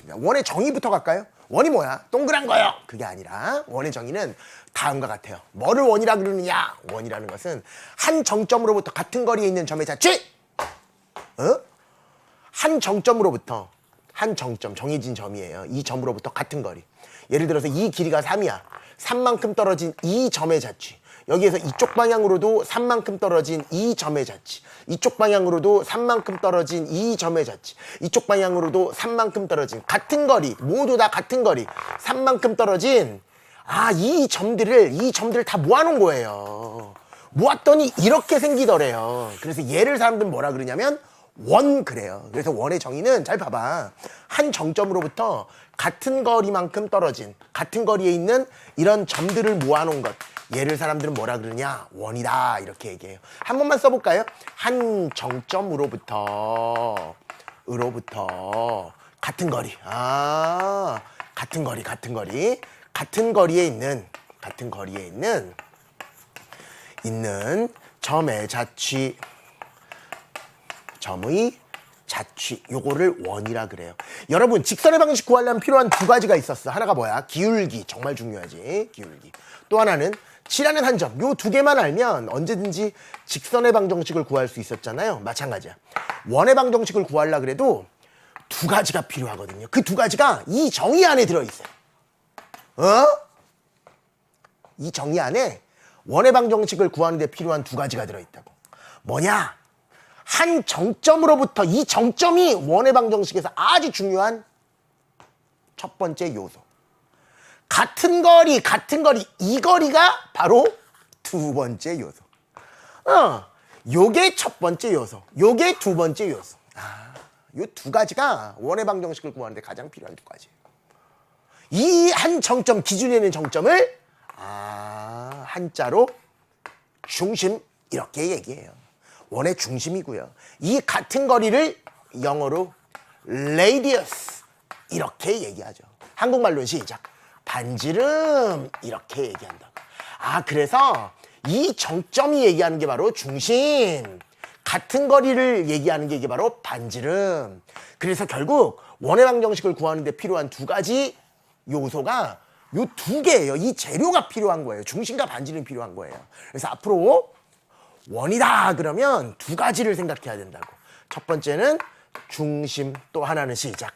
하겠습니다. 원의 정의부터 갈까요? 원이 뭐야? 동그란 거요. 그게 아니라 원의 정의는 다음과 같아요. 뭐를 원이라 그러느냐? 원이라는 것은 한 정점으로부터 같은 거리에 있는 점의 자취. 한 정점으로부터 한 정점, 정해진 점이에요. 이 점으로부터 같은 거리. 예를 들어서 이 길이가 3이야. 3만큼 떨어진 이 점의 자취. 여기에서 이쪽 방향으로도 3만큼 떨어진 이 점의 자취. 이쪽 방향으로도 3만큼 떨어진 이 점의 자취. 이쪽 방향으로도 3만큼 떨어진 같은 거리. 모두 다 같은 거리. 3만큼 떨어진 이 점들을 다 모아놓은 거예요. 모았더니 이렇게 생기더래요. 그래서 얘를 사람들은 뭐라 그러냐면 원 그래요. 그래서 원의 정의는 잘 봐봐. 한 정점으로부터 같은 거리만큼 떨어진 같은 거리에 있는 이런 점들을 모아놓은 것. 얘를 사람들은 뭐라 그러냐? 원이다 이렇게 얘기해요. 한 번만 써볼까요? 한 정점으로부터 같은 거리. 같은 거리. 같은 거리에 있는 점의 자취. 점의 자취, 요거를 원이라 그래요. 여러분, 직선의 방정식 구하려면 필요한 두 가지가 있었어. 하나가 뭐야? 기울기, 정말 중요하지. 기울기. 또 하나는 치라는 한 점. 요 두 개만 알면 언제든지 직선의 방정식을 구할 수 있었잖아요. 마찬가지야. 원의 방정식을 구하려고 그래도 두 가지가 필요하거든요. 그 두 가지가 이 정의 안에 들어있어요. 이 정의 안에 원의 방정식을 구하는 데 필요한 두 가지가 들어있다고. 뭐냐? 한 정점으로부터 이 정점이 원의 방정식에서 아주 중요한 첫 번째 요소. 같은 거리, 이 거리가 바로 두 번째 요소. 요게 첫 번째 요소, 요게 두 번째 요소. 요 두 가지가 원의 방정식을 구하는데 가장 필요한 두 가지예요. 이 한 정점, 기준에 있는 정점을 한자로 중심 이렇게 얘기해요. 원의 중심이고요. 이 같은 거리를 영어로 radius 이렇게 얘기하죠. 한국말로 시작. 반지름 이렇게 얘기한다고. 그래서 이 정점이 얘기하는 게 바로 중심. 같은 거리를 얘기하는 게 이게 바로 반지름. 그래서 결국 원의 방정식을 구하는 데 필요한 두 가지 요소가 요 두 개예요. 이 재료가 필요한 거예요. 중심과 반지름이 필요한 거예요. 그래서 앞으로 원이다 그러면 두 가지를 생각해야 된다고. 첫 번째는 중심, 또 하나는 시작.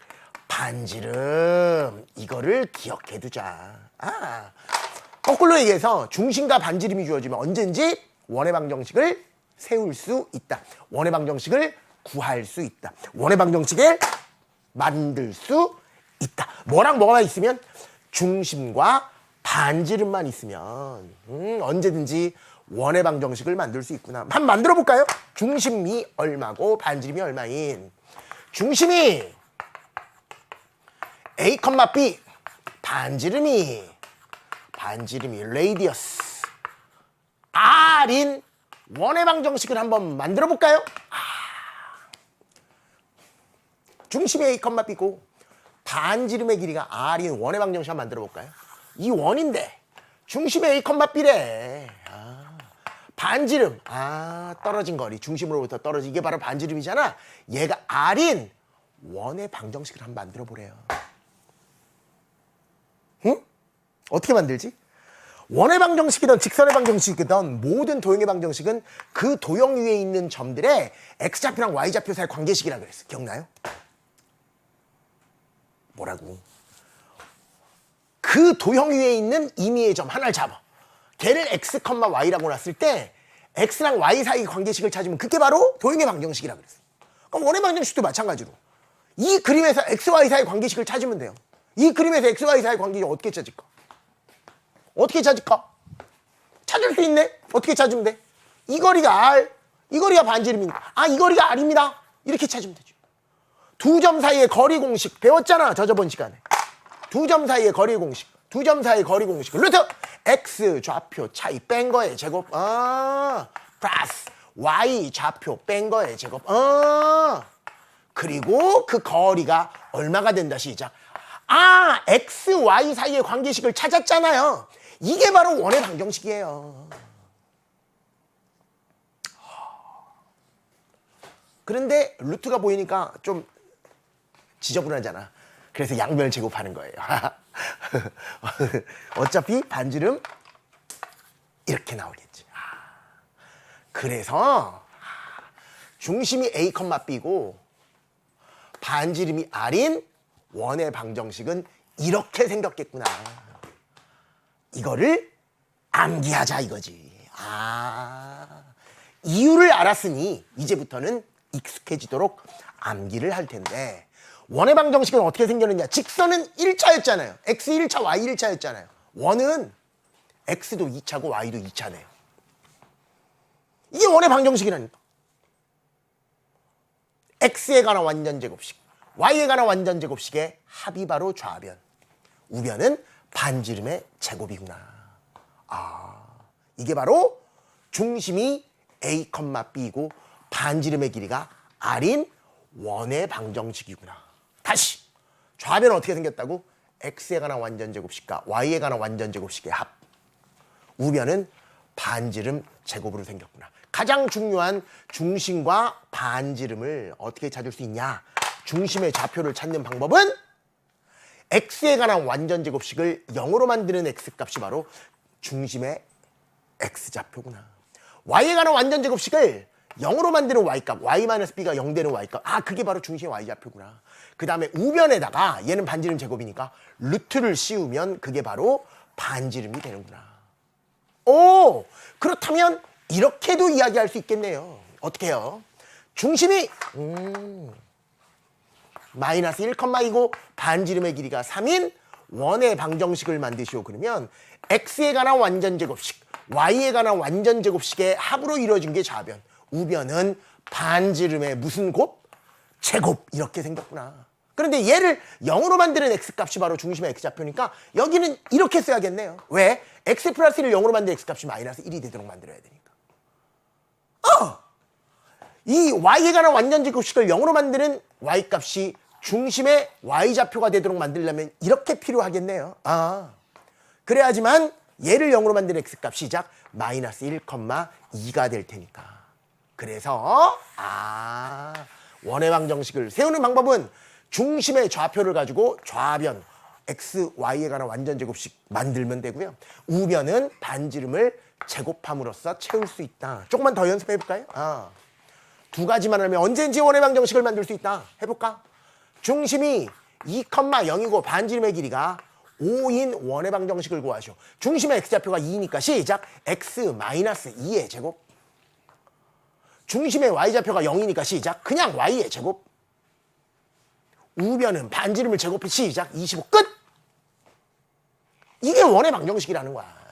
반지름. 이거를 기억해 두자. 거꾸로 얘기해서 중심과 반지름이 주어지면 언제든지 원의 방정식을 세울 수 있다. 원의 방정식을 구할 수 있다. 원의 방정식을 만들 수 있다. 뭐랑 뭐가 있으면? 중심과 반지름만 있으면 언제든지 원의 방정식을 만들 수 있구나. 한번 만들어 볼까요? 중심이 얼마고 반지름이 얼마인 중심이 A, B, 반지름이 radius R인 원의 방정식을 한번 만들어 볼까요? 중심이 A, B고 반지름의 길이가 R인 원의 방정식 한번 만들어 볼까요? 이 원인데 중심이 A, B래. 반지름, 떨어진 거리, 중심으로부터 떨어진 이게 바로 반지름이잖아. 얘가 R인 원의 방정식을 한번 만들어 보래요. 어떻게 만들지? 원의 방정식이든 직선의 방정식이든 모든 도형의 방정식은 그 도형 위에 있는 점들의 x좌표랑 y좌표 사이 관계식이라 그랬어. 기억나요? 뭐라고? 그 도형 위에 있는 임의의 점 하나를 잡아. 걔를 x, y라고 놨을 때 x랑 y 사이 관계식을 찾으면 그게 바로 도형의 방정식이라 그랬어. 그럼 원의 방정식도 마찬가지로 이 그림에서 x, y 사이 관계식을 찾으면 돼요. 이 그림에서 x, y 사이 관계식 어떻게 찾을까? 찾을 수 있네? 어떻게 찾으면 돼? 이 거리가 R, 이 거리가 반지름입니다. 이 거리가 R입니다. 이렇게 찾으면 되죠. 두 점 사이의 거리 공식 배웠잖아. 저번 시간에. 두 점 사이의 거리 공식. 루트 x 좌표 차이 뺀 거의 제곱. 플러스 y 좌표 뺀 거의 제곱. 그리고 그 거리가 얼마가 된다. 시작. x, y 사이의 관계식을 찾았잖아요. 이게 바로 원의 방정식이에요. 그런데 루트가 보이니까 좀 지저분하잖아. 그래서 양변을 제곱하는 거예요. 어차피 반지름 이렇게 나오겠지. 그래서 중심이 A, B고 반지름이 R인 원의 방정식은 이렇게 생겼겠구나. 이거를 암기하자 이거지. 이유를 알았으니 이제부터는 익숙해지도록 암기를 할 텐데, 원의 방정식은 어떻게 생겼느냐. 직선은 1차였잖아요. x 1차, y 1차였잖아요. 원은 x도 2차고 y도 2차네요. 이게 원의 방정식이라니까. x에 관한 완전제곱식, y에 관한 완전제곱식의 합이 바로 좌변, 우변은 반지름의 제곱이구나. 이게 바로 중심이 A, B이고 반지름의 길이가 R인 원의 방정식이구나. 다시 좌변은 어떻게 생겼다고? x에 관한 완전제곱식과 y에 관한 완전제곱식의 합, 우변은 반지름 제곱으로 생겼구나. 가장 중요한 중심과 반지름을 어떻게 찾을 수 있냐? 중심의 좌표를 찾는 방법은 x에 관한 완전제곱식을 0으로 만드는 x값이 바로 중심의 x좌표구나. y에 관한 완전제곱식을 0으로 만드는 y값, y-b가 0 되는 y값, 그게 바로 중심의 y좌표구나. 그 다음에 우변에다가 얘는 반지름 제곱이니까 루트를 씌우면 그게 바로 반지름이 되는구나. 오! 그렇다면 이렇게도 이야기할 수 있겠네요. 어떻게 해요? 중심이 마이너스 1,2고 반지름의 길이가 3인 원의 방정식을 만드시오. 그러면 x에 관한 완전제곱식, y에 관한 완전제곱식의 합으로 이루어진 게 좌변, 우변은 반지름의 무슨 곱? 제곱. 이렇게 생겼구나. 그런데 얘를 0으로 만드는 x값이 바로 중심의 x좌표니까 여기는 이렇게 써야겠네요. 왜? x 플러스 1을 0으로 만드는 x값이 마이너스 1이 되도록 만들어야 되니까. 이 y에 관한 완전제곱식을 0으로 만드는 y값이 중심의 y좌표가 되도록 만들려면 이렇게 필요하겠네요. 그래야지만 얘를 0으로 만드는 x값 시작 마이너스 1,2가 될 테니까. 그래서 원의 방정식을 세우는 방법은 중심의 좌표를 가지고 좌변 x, y에 관한 완전제곱식 만들면 되고요. 우변은 반지름을 제곱함으로써 채울 수 있다. 조금만 더 연습해 볼까요? 두 가지만 하면 언제든지 원의 방정식을 만들 수 있다. 해볼까? 중심이 2,0이고 반지름의 길이가 5인 원의 방정식을 구하시오. 중심의 x좌표가 2니까 시작 x-2의 제곱. 중심의 y좌표가 0이니까 시작 그냥 y의 제곱. 우변은 반지름을 제곱해 시작 25 끝. 이게 원의 방정식이라는 거야.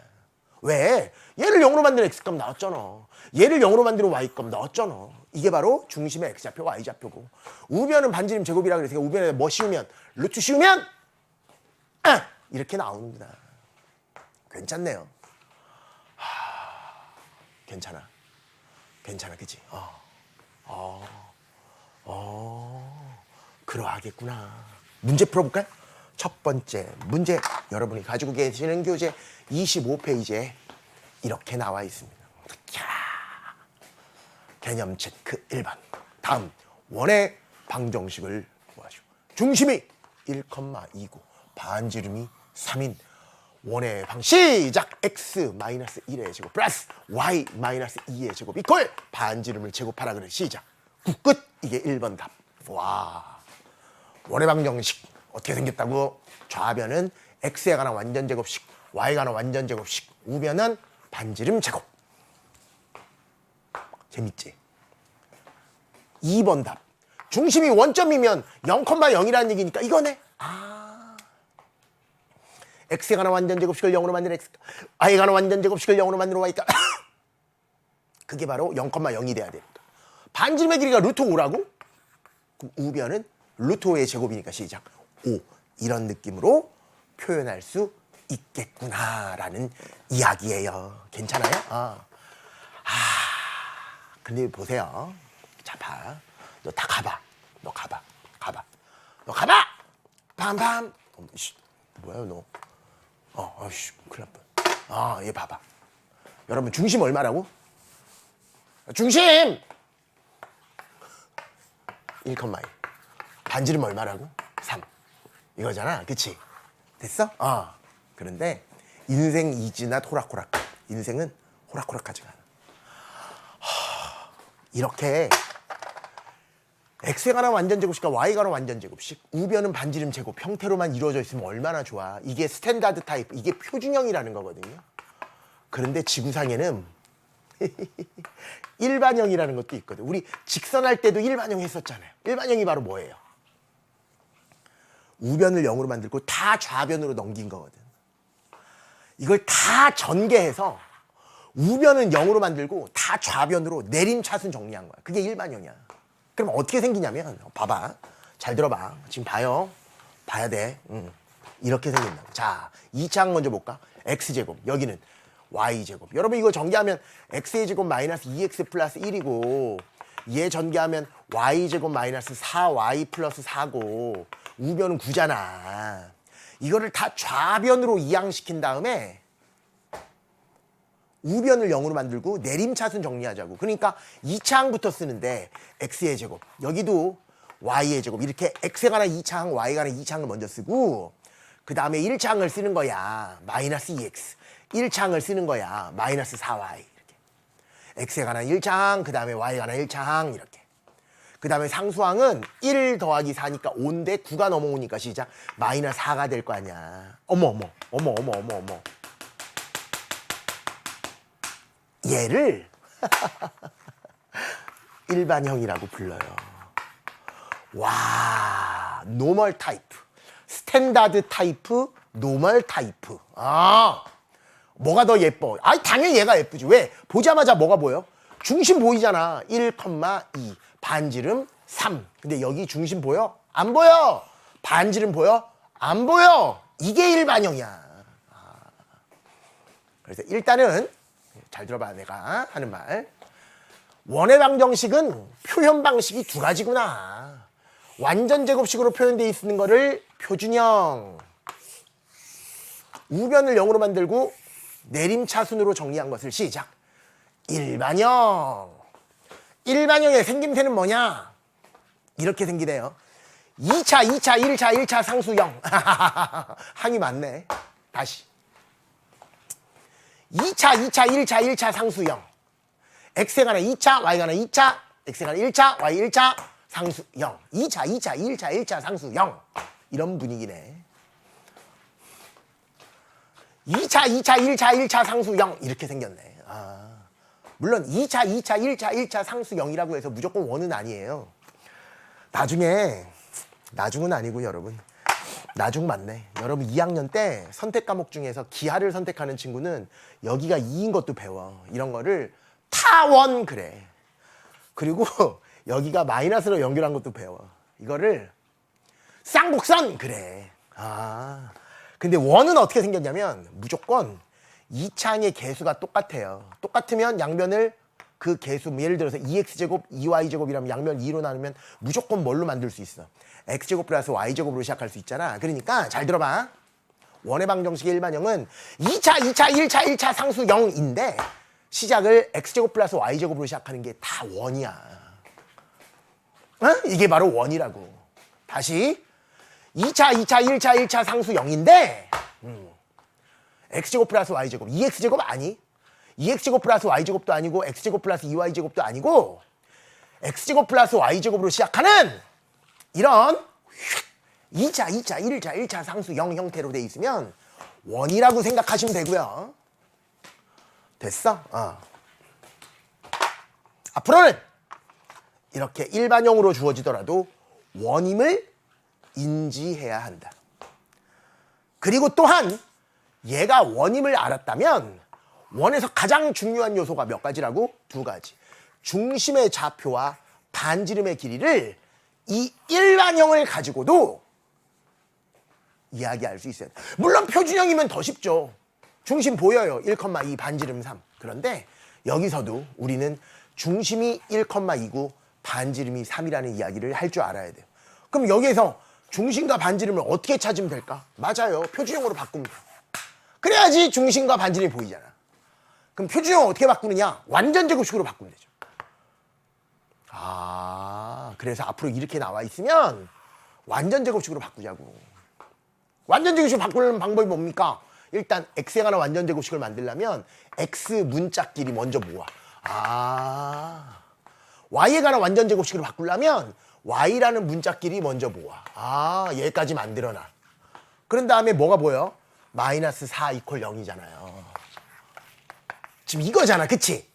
왜? 얘를 0으로 만드는 x값 나왔잖아. 얘를 0으로 만드는 y값 나왔잖아. 이게 바로 중심의 x좌표, y좌표고, 우변은 반지름 제곱이라 그랬으니까 우변에 뭐 씌우면? 루트 씌우면 이렇게 나오는구나. 괜찮네요. 괜찮아. 괜찮아, 그치? 그러하겠구나. 문제 풀어볼까요? 첫 번째 문제, 여러분이 가지고 계시는 교재 25페이지에 이렇게 나와 있습니다. 개념 체크 1번. 다음 원의 방정식을 구하시오. 중심이 1,2고 반지름이 3인 원의 방 시작 x-1의 제곱 플러스 y-2의 제곱 이퀄 반지름을 제곱하라 그래. 시작 9 끝. 이게 1번 답. 와, 원의 방정식 어떻게 생겼다고? 좌변은 x에 관한 완전제곱식, y에 관한 완전제곱식, 우변은 반지름 제곱. 재밌지? 2번 답. 중심이 원점이면 0,0이라는 얘기니까 이거네. x에 관한 완전제곱식을 0으로 만드는 x, y에 관한 완전제곱식을 0으로 만드는 y가 그게 바로 0,0이 돼야 되니까. 반지름의 길이가 루트 5라고? 그럼 우변은 루트 5의 제곱이니까 시작 5. 이런 느낌으로 표현할 수 있겠구나라는 이야기예요. 괜찮아요? 근데 보세요. 자, 봐. 너 다 가봐. 너 가봐. 너 가봐! 빰빰! 뭐야, 너? 큰일 날 뻔. 얘 봐봐. 여러분, 중심 얼마라고? 중심! 1,2. 반지름 얼마라고? 3. 이거잖아. 그치? 됐어? 그런데 인생 이지나 호락호락. 인생은 호락호락하지가 않아. 이렇게 X에 관한 완전제곱식과 Y에 관한 완전제곱식, 우변은 반지름 제곱 형태로만 이루어져 있으면 얼마나 좋아. 이게 스탠다드 타입, 이게 표준형이라는 거거든요. 그런데 지구상에는 일반형이라는 것도 있거든. 우리 직선할 때도 일반형 했었잖아요. 일반형이 바로 뭐예요? 우변을 0으로 만들고 다 좌변으로 넘긴 거거든. 이걸 다 전개해서 우변은 0으로 만들고 다 좌변으로 내림차순 정리한 거야. 그게 일반형이야. 그럼 어떻게 생기냐면 봐봐. 잘 들어봐. 지금 봐요. 봐야 돼. 이렇게 생긴다고. 자, 2차항 먼저 볼까? x제곱. 여기는 y제곱. 여러분 이거 전개하면 x의 제곱 마이너스 2x 플러스 1이고 얘 전개하면 y제곱 마이너스 4y 플러스 4고 우변은 9잖아. 이거를 다 좌변으로 이항시킨 다음에 우변을 0으로 만들고 내림차순 정리하자고. 그러니까 2차항부터 쓰는데 x의 제곱, 여기도 y의 제곱, 이렇게 x에 관한 2차항, y에 관한 2차항을 먼저 쓰고 그 다음에 1차항을 쓰는 거야. 마이너스 2x. 1차항을 쓰는 거야. 마이너스 4y. 이렇게. x에 관한 1차항, 그 다음에 y에 관한 1차항 이렇게. 그 다음에 상수항은 1 더하기 4니까 5인데 9가 넘어오니까 시작. 마이너스 4가 될 거 아니야. 어머. 얘를 일반형이라고 불러요. 와, 노멀 타입, 스탠다드 타입, 노멀 타입. 뭐가 더 예뻐? 당연히 얘가 예쁘지. 왜? 보자마자 뭐가 보여? 중심 보이잖아. 1,2 반지름 3. 근데 여기 중심 보여? 안 보여. 반지름 보여? 안 보여. 이게 일반형이야. 그래서 일단은 잘 들어봐. 내가 하는 말. 원의 방정식은 표현 방식이 두 가지구나. 완전 제곱식으로 표현되어 있는 거를 표준형, 우변을 0으로 만들고 내림차순으로 정리한 것을 시작. 일반형. 일반형의 생김새는 뭐냐? 이렇게 생기네요. 2차, 1차 상수형. 항이 많네. 다시. 2차, 1차 상수형. x에 관한 2차, y에 관한 2차, x에 관한 1차, y 1차 상수형. 2차, 1차 상수형. 이런 분위기네. 2차, 1차 상수형. 이렇게 생겼네. 물론 2차, 1차 상수형이라고 해서 무조건 원은 아니에요. 나중은 아니고 여러분. 나중 맞네. 여러분 2학년 때 선택 과목 중에서 기하를 선택하는 친구는 여기가 2인 것도 배워. 이런 거를 타원 그래. 그리고 여기가 마이너스로 연결한 것도 배워. 이거를 쌍곡선 그래. 근데 원은 어떻게 생겼냐면 무조건 2차항의 개수가 똑같아요. 똑같으면 양변을 그 개수, 예를 들어서 2x제곱, 2y제곱이라면 양면 2로 나누면 무조건 뭘로 만들 수 있어? x제곱 플러스 y제곱으로 시작할 수 있잖아. 그러니까 잘 들어봐. 원의 방정식의 일반형은 2차, 1차 상수형인데 시작을 x제곱 플러스 y제곱으로 시작하는 게 다 원이야. 이게 바로 원이라고. 다시 2차, 1차 상수형인데 x제곱 플러스 y제곱, 2x제곱 아니? 2x제곱 플러스 y제곱도 아니고 x제곱 플러스 2y제곱도 아니고 x제곱 플러스 y제곱으로 시작하는 이런 2차, 1차 상수형 형태로 돼 있으면 원이라고 생각하시면 되고요. 됐어? 앞으로는 이렇게 일반형으로 주어지더라도 원임을 인지해야 한다. 그리고 또한 얘가 원임을 알았다면 원에서 가장 중요한 요소가 몇 가지라고? 두 가지. 중심의 좌표와 반지름의 길이를 이 일반형을 가지고도 이야기할 수 있어요. 물론 표준형이면 더 쉽죠. 중심 보여요. 1,2 반지름 3. 그런데 여기서도 우리는 중심이 1,2고 반지름이 3이라는 이야기를 할 줄 알아야 돼요. 그럼 여기에서 중심과 반지름을 어떻게 찾으면 될까? 맞아요. 표준형으로 바꾸면 돼요. 그래야지 중심과 반지름이 보이잖아. 그럼 표준형 어떻게 바꾸느냐? 완전 제곱식으로 바꾸면 되죠. 그래서 앞으로 이렇게 나와 있으면 완전 제곱식으로 바꾸자고. 완전제곱식 바꾸는 방법이 뭡니까? 일단 x에 관한 완전제곱식을 만들려면 x 문짝끼리 먼저 모아. y에 관한 완전제곱식을 바꾸려면 y라는 문짝끼리 먼저 모아. 얘까지 만들어놔. 그런 다음에 뭐가 보여? 마이너스 4 이퀄 0이잖아요. 지금 이거잖아, 그치?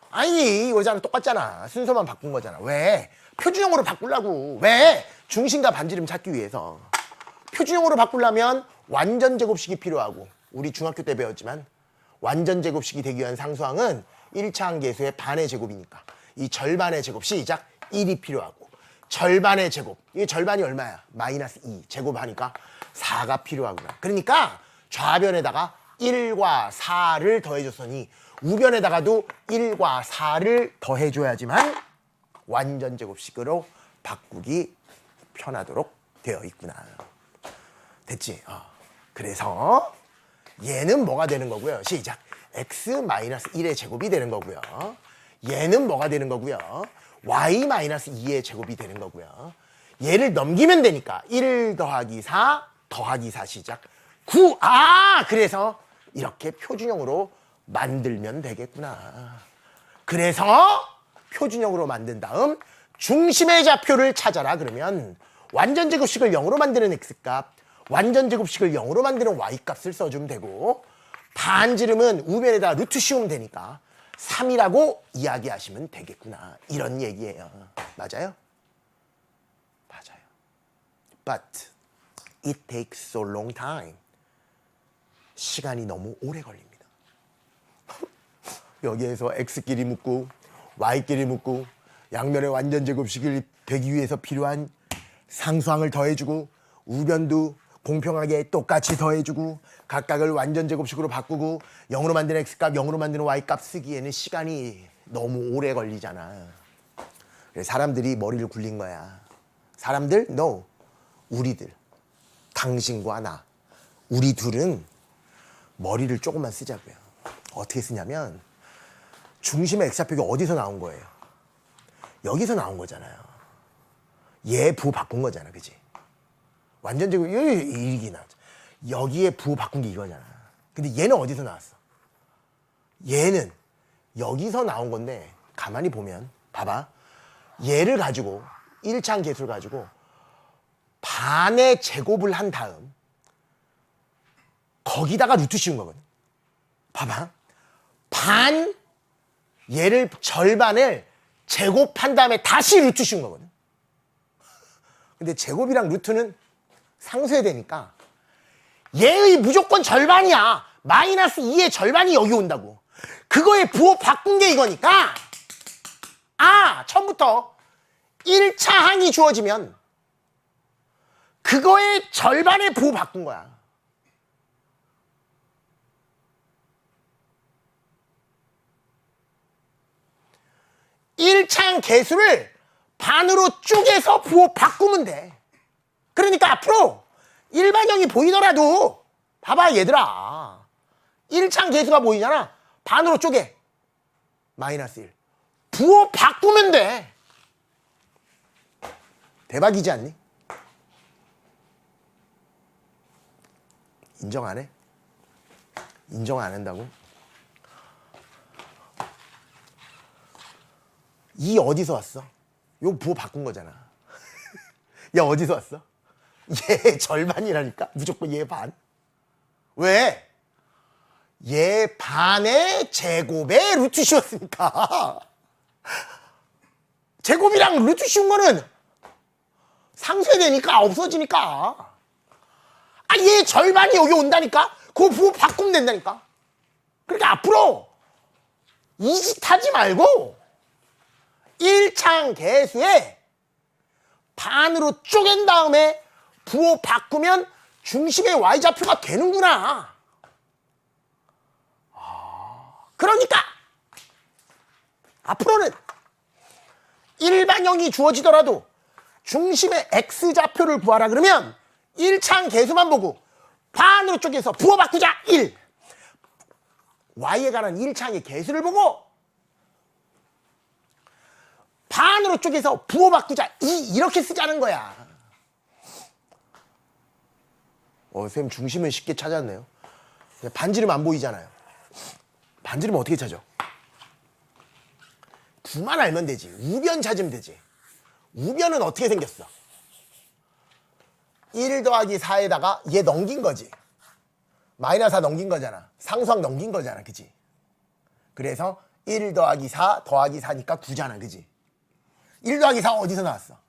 아니 이거잖아, 똑같잖아. 순서만 바꾼 거잖아. 왜? 표준형으로 바꾸려고. 왜? 중심과 반지름 찾기 위해서. 표준형으로 바꾸려면 완전제곱식이 필요하고, 우리 중학교 때 배웠지만 완전제곱식이 되기 위한 상수항은 1차 항계수의 반의 제곱이니까 이 절반의 제곱, 시작, 1이 필요하고, 절반의 제곱, 이 절반이 얼마야? 마이너스 2 제곱하니까 4가 필요하구나. 그러니까 좌변에다가 1과 4를 더해줬으니 우변에다가도 1과 4를 더해줘야지만 완전제곱식으로 바꾸기 편하도록 되어 있구나. 됐지? 그래서 얘는 뭐가 되는 거고요? 시작. x-1의 제곱이 되는 거고요. 얘는 뭐가 되는 거고요? y-2의 제곱이 되는 거고요. 얘를 넘기면 되니까 1 더하기 4 더하기 4 시작. 9. 그래서 이렇게 표준형으로 만들면 되겠구나. 그래서 표준형으로 만든 다음 중심의 좌표를 찾아라. 그러면 완전제곱식을 0으로 만드는 x값, 완전제곱식을 0으로 만드는 y값을 써주면 되고, 반지름은 우변에다 루트 씌우면 되니까 3이라고 이야기하시면 되겠구나. 이런 얘기예요. 맞아요? 맞아요. But it takes so long time. 시간이 너무 오래 걸립니다. 여기에서 x끼리 묶고 y끼리 묶고 양면의 완전제곱식이 되기 위해서 필요한 상수항을 더해주고, 우변도 공평하게 똑같이 더해주고, 각각을 완전제곱식으로 바꾸고 0으로 만드는 x값, 0으로 만드는 y값 쓰기에는 시간이 너무 오래 걸리잖아. 그래서 사람들이 머리를 굴린 거야. 사람들? No. 우리들. 당신과 나. 우리 둘은 머리를 조금만 쓰자고요. 어떻게 쓰냐면 중심의 x좌표가 어디서 나온 거예요? 여기서 나온 거잖아요. 얘 부호 바꾼 거잖아, 그치? 완전제곱 이익이 나왔죠. 여기에 부호 바꾼 게 이거잖아. 근데 얘는 어디서 나왔어? 얘는 여기서 나온 건데, 가만히 보면 봐봐. 얘를 가지고 1차항 계수를 가지고 반의 제곱을 한 다음 거기다가 루트 씌운 거거든. 봐봐. 반, 얘를 절반을 제곱한 다음에 다시 루트 씌운 거거든. 근데 제곱이랑 루트는 상쇄되니까 얘의 무조건 절반이야. 마이너스 2의 절반이 여기 온다고. 그거에 부호 바꾼 게 이거니까, 처음부터 1차 항이 주어지면 그거의 절반의 부호 바꾼 거야. 일차항 개수를 반으로 쪼개서 부호 바꾸면 돼. 그러니까 앞으로 일반형이 보이더라도 봐봐 얘들아. 1차항 개수가 보이잖아. 반으로 쪼개. 마이너스 1. 부호 바꾸면 돼. 대박이지 않니? 인정 안 해? 인정 안 한다고? 이 어디서 왔어? 요 부호 바꾼 거잖아. 야 어디서 왔어? 얘 절반이라니까. 무조건 얘 반. 왜? 얘 반의 제곱에 루트 씌웠으니까. 제곱이랑 루트 씌운 거는 상쇄되니까 없어지니까. 얘 절반이 여기 온다니까. 그 부호 바꾸면 된다니까. 그러니까 앞으로 이 짓 하지 말고 1차항 개수에 반으로 쪼갠 다음에 부호 바꾸면 중심의 y좌표가 되는구나. 그러니까 앞으로는 일반형이 주어지더라도 중심의 x좌표를 구하라 그러면 1차항 개수만 보고 반으로 쪼개서 부호 바꾸자 1. y에 관한 1차항의 개수를 보고 반으로 쪼개서 부호 바꾸자 2. 이렇게 쓰자는 거야. 선생님 중심을 쉽게 찾았네요. 반지름 안 보이잖아요. 반지름 어떻게 찾아? 구만 알면 되지. 우변 찾으면 되지. 우변은 어떻게 생겼어? 1 더하기 4에다가 얘 넘긴 거지. 마이너스 4 넘긴 거잖아. 상수항 넘긴 거잖아. 그지? 그래서 1 더하기 4 더하기 4니까 9잖아. 그지? 1 더하기 4 어디서 나왔어?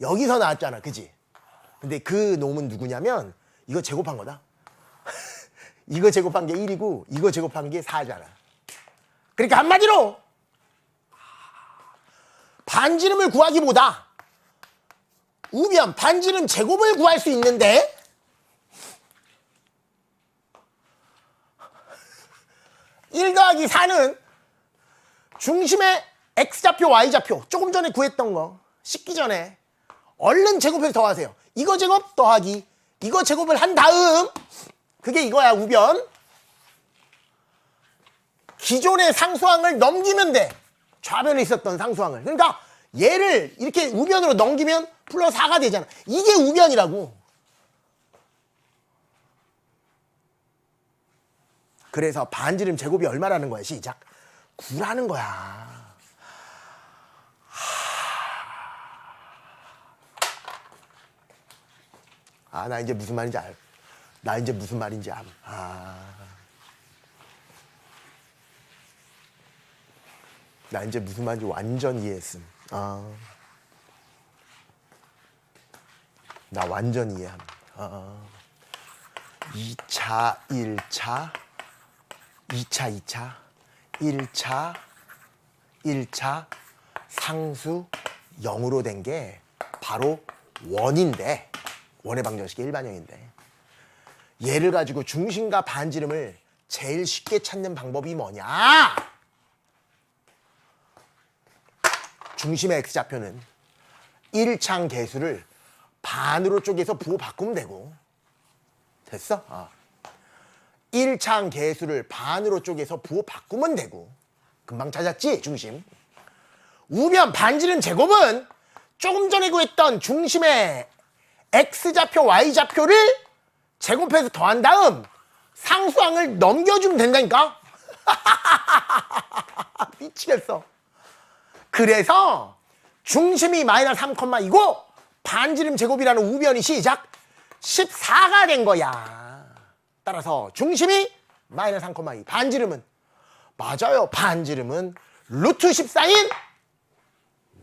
여기서 나왔잖아. 그지? 근데 그 놈은 누구냐면 이거 제곱한 거다. 이거 제곱한 게 1이고 이거 제곱한 게 4잖아. 그러니까 한마디로 반지름을 구하기보다 우변 반지름 제곱을 구할 수 있는데 (1 더하기 4는) 중심의 x좌표 y좌표 조금 전에 구했던 거 씻기 전에 얼른 제곱해서 더하세요. 이거 제곱 더하기 이거 제곱을 한 다음 그게 이거야. 우변 기존의 상수항을 넘기면 돼. 좌변에 있었던 상수항을. 그러니까 얘를 이렇게 우변으로 넘기면 플러스 4가 되잖아. 이게 우변이라고. 그래서 반지름 제곱이 얼마라는 거야? 시작. 9라는 거야. 나 이제 무슨 말인지 알. 나 이제 무슨 말인지 암. 나 이제 무슨 말인지 완전 이해했음. 나 완전 이해함. 2차, 1차, 2차, 2차, 1차, 1차, 상수 0으로 된 게 바로 원인데, 원의 방정식의 일반형인데, 얘를 가지고 중심과 반지름을 제일 쉽게 찾는 방법이 뭐냐? 중심의 x좌표는 1창 개수를 반으로 쪼개서 부호 바꾸면 되고, 됐어? 1창 개수를 반으로 쪼개서 부호 바꾸면 되고, 금방 찾았지? 중심. 우변 반지름 제곱은 조금 전에 구했던 중심의 x좌표 y좌표를 제곱해서 더한 다음 상수항을 넘겨주면 된다니까? 미치겠어. 그래서 중심이 마이너스 3,2고 반지름 제곱이라는 우변이 시작 14가 된 거야. 따라서 중심이 마이너스 3,2, 반지름은 맞아요. 반지름은 루트 14인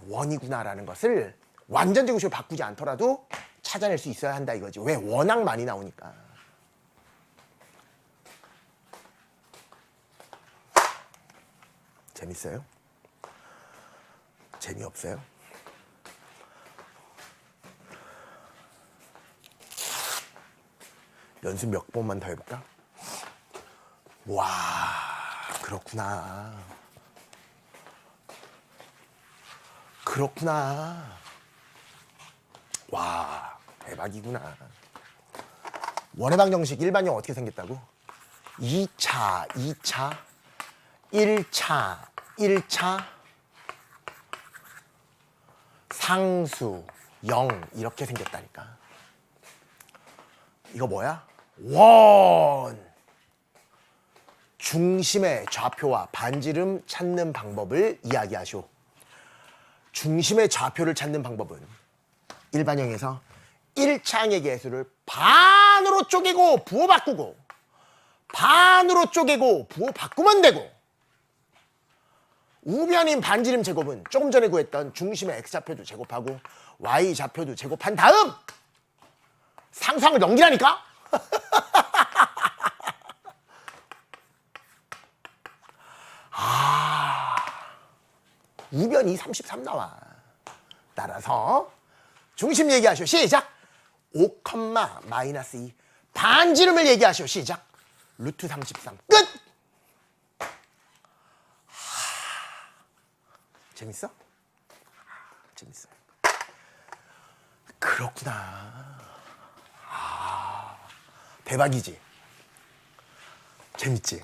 원이구나라는 것을 완전 제곱식으로 바꾸지 않더라도 찾아낼 수 있어야 한다 이거지. 왜? 워낙 많이 나오니까. 재밌어요? 재미없어요? 연습 몇 번만 더 해볼까? 와, 그렇구나. 그렇구나. 와, 대박이구나. 원의 방정식 일반형 어떻게 생겼다고? 2차, 2차, 1차, 1차, 상수 0 이렇게 생겼다니까. 이거 뭐야? 원. 중심의 좌표와 반지름 찾는 방법을 이야기하시오. 중심의 좌표를 찾는 방법은 일반형에서 1창의 개수를 반으로 쪼개고 부호 바꾸고 반으로 쪼개고 부호 바꾸면 되고, 우변인 반지름 제곱은 조금 전에 구했던 중심의 x좌표도 제곱하고 y좌표도 제곱한 다음 상수항을 넘기라니까? 우변이 33 나와. 따라서 중심 얘기하시오. 시작. 5, 마이너스 2. 반지름을 얘기하시오. 시작. 루트 33. 끝! 재밌어? 재밌어. 그렇구나. 대박이지? 재밌지?